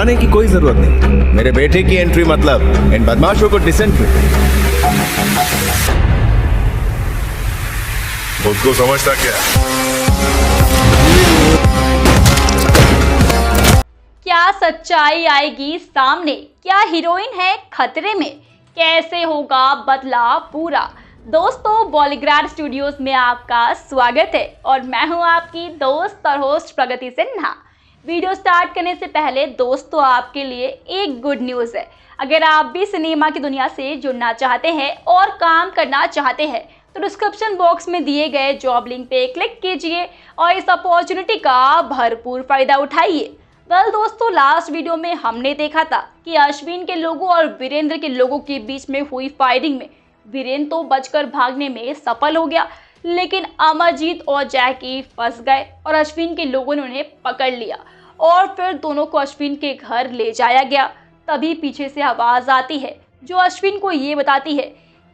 घबराने की कोई जरूरत नहीं। मेरे बेटे की एंट्री मतलब इन बदमाशों को डिसेंट्री। उसको समझता क्या? क्या सच्चाई आएगी सामने? क्या हीरोइन है खतरे में? कैसे होगा बदला पूरा? दोस्तों, बॉलीग्राड स्टूडियोज में आपका स्वागत है और मैं हूं आपकी दोस्त और होस्ट प्रगति सिन्हा। वीडियो स्टार्ट करने से पहले दोस्तों, आपके लिए एक गुड न्यूज़ है। अगर आप भी सिनेमा की दुनिया से जुड़ना चाहते हैं और काम करना चाहते हैं तो डिस्क्रिप्शन बॉक्स में दिए गए जॉब लिंक पे क्लिक कीजिए और इस अपॉर्चुनिटी का भरपूर फायदा उठाइए। दोस्तों, लास्ट वीडियो में हमने देखा था कि अश्विन के लोगों और वीरेंद्र के लोगों के बीच में हुई फायरिंग में वीरेंद्र तो बचकर भागने में सफल हो गया, लेकिन अमरजीत और जैकी फंस गए और अश्विन के लोगों ने उन्हें पकड़ लिया और फिर दोनों को अश्विन के घर ले जाया गया। तभी पीछे से आवाज़ आती है जो अश्विन को ये बताती है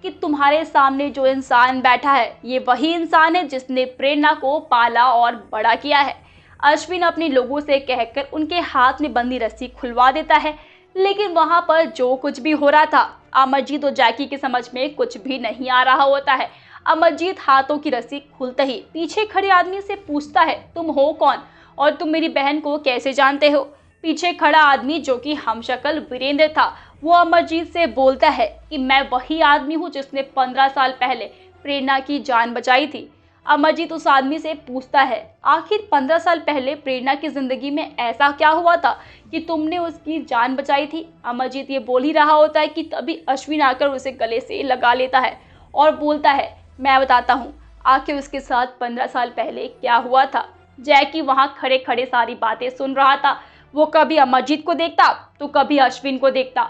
कि तुम्हारे सामने जो इंसान बैठा है ये वही इंसान है जिसने प्रेरणा को पाला और बड़ा किया है। अश्विन अपने लोगों से कहकर उनके हाथ में बंदी रस्सी खुलवा देता है, लेकिन वहां पर जो कुछ भी हो रहा था अमरजीत और जैकी के समझ में कुछ भी नहीं आ रहा होता है। अमरजीत हाथों की रस्सी खुलते ही पीछे खड़े आदमी से पूछता है, तुम हो कौन और तुम मेरी बहन को कैसे जानते हो? पीछे खड़ा आदमी, जो कि हमशक्ल वीरेंद्र था, वो अमरजीत से बोलता है कि मैं वही आदमी हूँ जिसने 15 साल पहले प्रेरणा की जान बचाई थी। अमरजीत उस आदमी से पूछता है, आखिर 15 साल पहले प्रेरणा की जिंदगी में ऐसा क्या हुआ था कि तुमने उसकी जान बचाई थी? अमरजीत ये बोल ही रहा होता है कि तभी अश्विन आकर उसे गले से लगा लेता है और बोलता है, मैं बताता हूँ आखिर उसके साथ 15 साल पहले क्या हुआ था। जैकी वहाँ खड़े खड़े सारी बातें सुन रहा था। वो कभी अमरजीत को देखता तो कभी अश्विन को देखता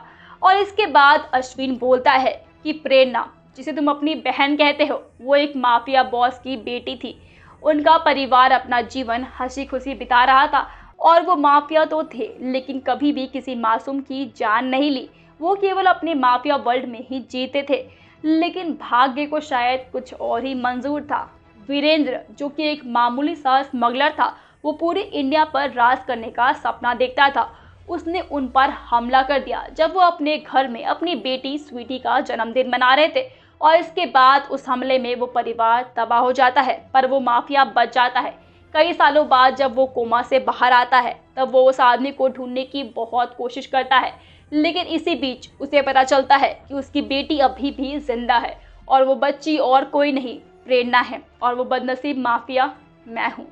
और इसके बाद अश्विन बोलता है कि प्रेरणा, जिसे तुम अपनी बहन कहते हो, वो एक माफिया बॉस की बेटी थी। उनका परिवार अपना जीवन हंसी खुशी बिता रहा था और वो माफिया तो थे लेकिन कभी भी किसी मासूम की जान नहीं ली। वो केवल अपने माफिया वर्ल्ड में ही जीते थे, लेकिन भाग्य को शायद कुछ और ही मंजूर था। वीरेंद्र, जो कि एक मामूली सा स्मगलर था, वो पूरे इंडिया पर राज करने का सपना देखता था। उसने उन पर हमला कर दिया जब वो अपने घर में अपनी बेटी स्वीटी का जन्मदिन मना रहे थे और इसके बाद उस हमले में वो परिवार तबाह हो जाता है, पर वो माफिया बच जाता है। कई सालों बाद जब वो कोमा से बाहर आता है तब वो उस आदमी को ढूंढने की बहुत कोशिश करता है, लेकिन इसी बीच उसे पता चलता है कि उसकी बेटी अभी भी जिंदा है और वो बच्ची और कोई नहीं, प्रेरणा है और वो बदनसीब माफिया मैं हूँ।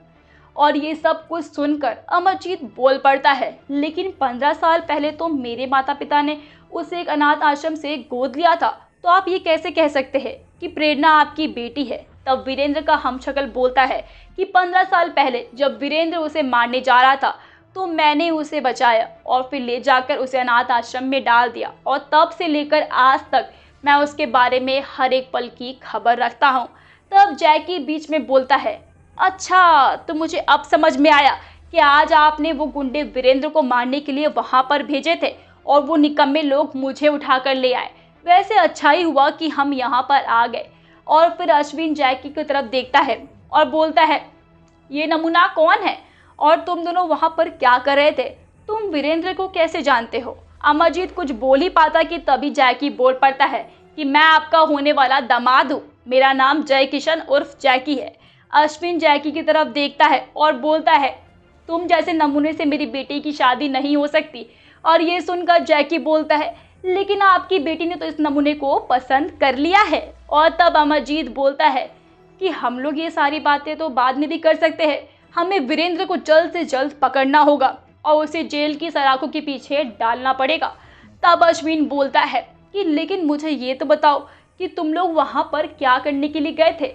और ये सब कुछ सुनकर अमरजीत बोल पड़ता है, लेकिन 15 साल पहले तो मेरे माता पिता ने उसे एक अनाथ आश्रम से गोद लिया था, तो आप ये कैसे कह सकते हैं कि प्रेरणा आपकी बेटी है? तब वीरेंद्र का हमशक्ल बोलता है कि 15 साल पहले जब वीरेंद्र उसे मारने जा रहा था तो मैंने उसे बचाया और फिर ले जाकर उसे अनाथ आश्रम में डाल दिया और तब से लेकर आज तक मैं उसके बारे में हर एक पल की खबर रखता हूँ। तब जैकी बीच में बोलता है, अच्छा, तो मुझे अब समझ में आया कि आज आपने वो गुंडे वीरेंद्र को मारने के लिए वहाँ पर भेजे थे और वो निकम्मे लोग मुझे उठाकर ले आए। वैसे अच्छा ही हुआ कि हम यहाँ पर आ गए। और फिर अश्विन जैकी की तरफ देखता है और बोलता है, ये नमूना कौन है और तुम दोनों वहाँ पर क्या कर रहे थे? तुम वीरेंद्र को कैसे जानते हो? अमरजीत कुछ बोल ही पाता कि तभी जैकी बोल पड़ता है कि मैं आपका होने वाला दामाद हूँ, मेरा नाम जय किशन उर्फ जैकी है। अश्विन जैकी की तरफ देखता है और बोलता है, तुम जैसे नमूने से मेरी बेटी की शादी नहीं हो सकती। और ये सुनकर जैकी बोलता है, लेकिन आपकी बेटी ने तो इस नमूने को पसंद कर लिया है। और तब अमरजीत बोलता है कि हम लोग ये सारी बातें तो बाद में भी कर सकते हैं, हमें वीरेंद्र को जल्द से जल्द पकड़ना होगा और उसे जेल की सलाखों के पीछे डालना पड़ेगा। तब अश्विन बोलता है कि लेकिन मुझे ये तो बताओ कि तुम लोग वहाँ पर क्या करने के लिए गए थे?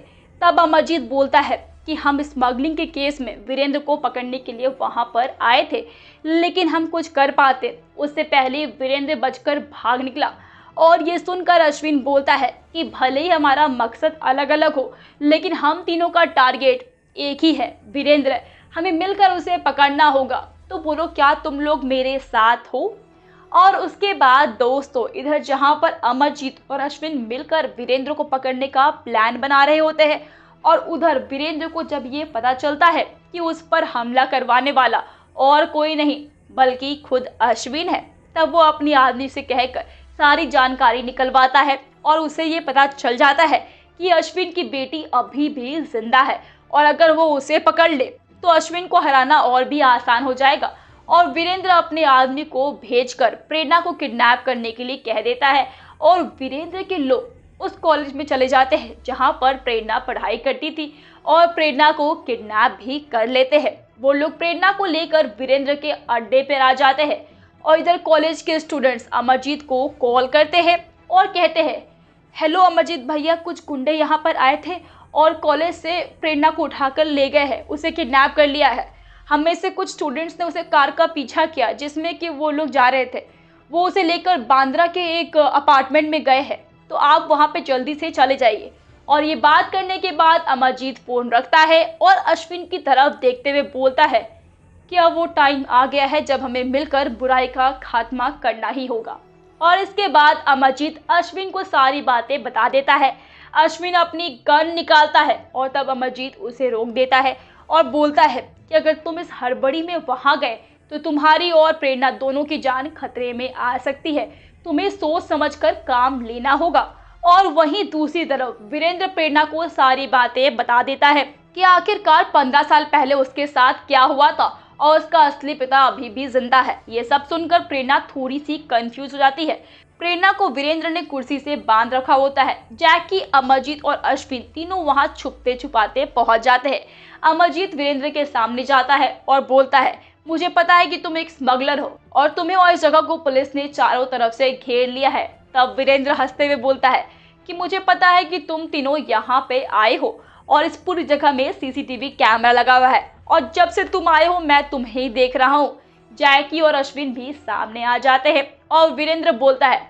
तब अमरजीत बोलता है कि हम स्मगलिंग के केस में वीरेंद्र को पकड़ने के लिए वहाँ पर आए थे, लेकिन हम कुछ कर पाते उससे पहले वीरेंद्र बचकर भाग निकला। और ये सुनकर अश्विन बोलता है कि भले ही हमारा मकसद अलग अलग हो, लेकिन हम तीनों का टारगेट एक ही है, वीरेंद्र। हमें मिलकर उसे पकड़ना होगा। तो बोलो, क्या तुम लोग मेरे साथ हो? और उसके बाद दोस्तों, इधर जहां पर अमरजीत और अश्विन मिलकर वीरेंद्र को पकड़ने का प्लान बना रहे होते हैं और उधर वीरेंद्र को जब ये पता चलता है कि उस पर हमला करवाने वाला और कोई नहीं बल्कि खुद अश्विन है। तब वो अपनी आदमी से कहकर सारी जानकारी निकलवाता है और उसे ये पता चल जाता है कि अश्विन की बेटी अभी भी जिंदा है और अगर वो उसे पकड़ ले तो अश्विन को हराना और भी आसान हो जाएगा। और वीरेंद्र अपने आदमी को भेजकर प्रेरणा को किडनैप करने के लिए कह देता है और वीरेंद्र के लोग उस कॉलेज में चले जाते हैं जहां पर प्रेरणा पढ़ाई करती थी और प्रेरणा को किडनैप भी कर लेते हैं। वो लोग प्रेरणा को लेकर वीरेंद्र के अड्डे पर आ जाते हैं और इधर कॉलेज के स्टूडेंट्स अमरजीत को कॉल करते हैं और कहते हैं, हेलो अमरजीत भैया, कुछ गुंडे यहाँ पर आए थे और कॉलेज से प्रेरणा को उठाकर ले गए हैं, उसे किडनैप कर लिया है। हम में से कुछ स्टूडेंट्स ने उसे कार का पीछा किया जिसमें कि वो लोग जा रहे थे, वो उसे लेकर बांद्रा के एक अपार्टमेंट में गए हैं, तो आप वहाँ पे जल्दी से चले जाइए। और ये बात करने के बाद अमरजीत फोन रखता है और अश्विन की तरफ देखते हुए बोलता है कि अब वो टाइम आ गया है जब हमें मिलकर बुराई का खात्मा करना ही होगा। और इसके बाद अमरजीत अश्विन को सारी बातें बता देता है। अश्विन अपनी गन निकालता है और तब अमरजीत उसे रोक देता है और बोलता है कि अगर तुम इस हड़बड़ी में वहां गए तो तुम्हारी और प्रेरणा दोनों की जान खतरे में आ सकती है, तुम्हें सोच समझकर काम लेना होगा। और वहीं दूसरी तरफ वीरेंद्र प्रेरणा को सारी बातें बता देता है कि आखिरकार 15 साल पहले उसके साथ क्या हुआ था और उसका असली पिता अभी भी जिंदा है। ये सब सुनकर प्रेरणा थोड़ी सी कंफ्यूज हो जाती है। प्रेरणा को वीरेंद्र ने कुर्सी से बांध रखा होता है। जैकी, अमरजीत और अश्विन तीनों वहां छुपते छुपाते पहुंच जाते हैं। अमरजीत वीरेंद्र के सामने जाता है और बोलता है, मुझे पता है कि तुम एक स्मगलर हो और तुम्हें और इस जगह को पुलिस ने चारों तरफ से घेर लिया है। तब वीरेंद्र हंसते हुए बोलता है कि मुझे पता है कि तुम तीनों यहाँ पे आए हो और इस पूरी जगह में सीसीटीवी कैमरा लगा हुआ है और जब से तुम आए हो मैं तुम्हें ही देख रहा हूँ। जैकी और अश्विन भी सामने आ जाते हैं और वीरेंद्र बोलता है,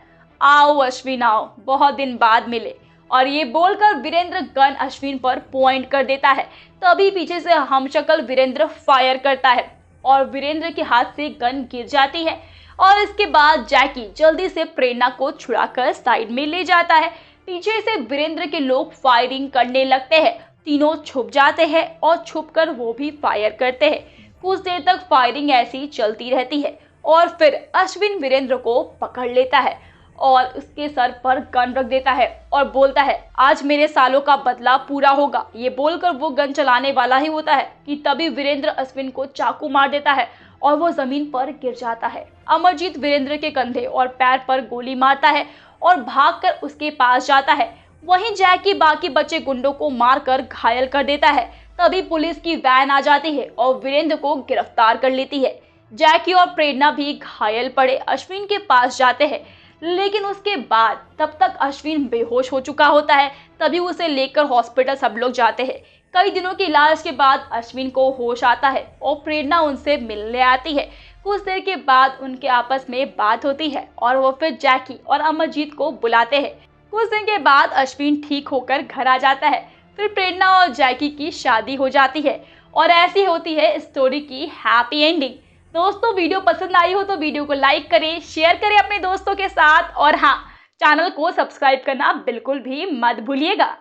आओ अश्विन आओ, बहुत दिन बाद मिले। और ये बोलकर वीरेंद्र गन अश्विन पर पॉइंट कर देता है। तभी पीछे से हमशक्ल वीरेंद्र फायर करता है और वीरेंद्र के हाथ से गन गिर जाती है। और इसके बाद जैकी जल्दी से प्रेरणा को छुड़ाकर साइड में ले जाता है। पीछे से वीरेंद्र के लोग फायरिंग करने लगते हैं। तीनों छुप जाते हैं और छुपकर वो भी फायर करते हैं। कुछ देर तक फायरिंग ऐसी चलती रहती है और फिर अश्विन वीरेंद्र को पकड़ लेता है और उसके सर पर गन रख देता है और बोलता है, आज मेरे सालों का बदला पूरा होगा। ये बोलकर वो गन चलाने वाला ही होता है कि तभी वीरेंद्र अश्विन को चाकू मार देता है और वो जमीन पर गिर जाता है। अमरजीत वीरेंद्र के कंधे और पैर पर गोली मारता है और भागकर उसके पास जाता है। वहीं जैकी बाकी बचे गुंडों को मारकर घायल कर देता है। तभी पुलिस की वैन आ जाती है और वीरेंद्र को गिरफ्तार कर लेती है। जैकी और प्रेरणा भी घायल पड़े अश्विन के पास जाते हैं, लेकिन उसके बाद तब तक अश्विन बेहोश हो चुका होता है। तभी उसे लेकर हॉस्पिटल सब लोग जाते हैं। कई दिनों के इलाज के बाद अश्विन को होश आता है और प्रेरणा उनसे मिलने आती है। कुछ देर के बाद उनके आपस में बात होती है और वो फिर जैकी और अमरजीत को बुलाते हैं। कुछ दिन के बाद अश्विन ठीक होकर घर आ जाता है। फिर प्रेरणा और जैकी की शादी हो जाती है और ऐसी होती है स्टोरी की हैप्पी एंडिंग। दोस्तों, वीडियो पसंद आई हो तो वीडियो को लाइक करें, शेयर करें अपने दोस्तों के साथ और हाँ, चैनल को सब्सक्राइब करना बिल्कुल भी मत भूलिएगा।